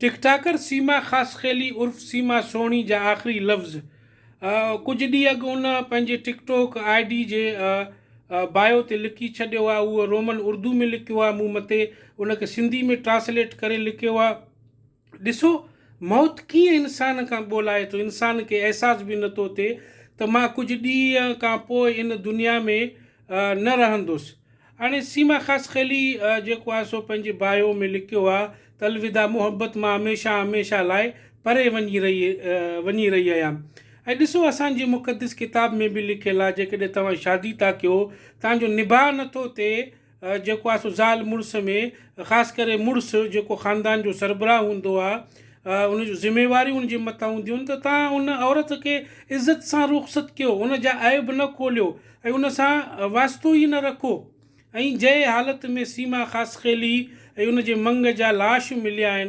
टिकटाकर सीमा ख़ासख़ेली उर्फ़ सीमा सोणी जा आख़िरी लफ़्ज़। कुझु ॾींहं अॻु उन पंहिंजे टिकटॉक ID जे बायो ते लिखी छॾियो आहे। उहो रोमन उर्दू में लिखियो आहे, मूं मथे उनखे सिंधी में ट्रांसलेट करे लिखियो आहे। ॾिसो मौत कीअं इंसान खां ॻोल्हाए थो, इंसान खे अहसास बि नथो थिए त मां कुझु ॾींहं खां पोइ इन दुनिया में न रहंदुसि। हाणे सीमा ख़ासख़ेली जेको आहे सो पंहिंजे बायो में लिखियो आहे त अलविदा मोहब्बत, मां हमेशह हमेशह लाइ परे वञी रही आहियां। ऐं ॾिसो असांजी मुक़दस किताब में बि लिखियलु आहे, जेकॾहिं तव्हां शादी था कयो, तव्हांजो निभाउ नथो थिए जेको आहे सो ज़ाल मुड़ुस में, ख़ासि करे मुड़ुसु जेको ख़ानदान जो सरबराह हूंदो आहे, उनजूं ज़िमेवारियूं उनजे मथां हूंदियूं आहिनि, त तव्हां उन औरत खे इज़त सां रुख़्सत कयो, उन जा ऐब न खोलियो ऐं उन सां वास्तो ई न रखो। ऐं जंहिं हालत में सीमा ख़ासख़ेली ऐं उनजे मंग जा लाश मिलिया आहिनि,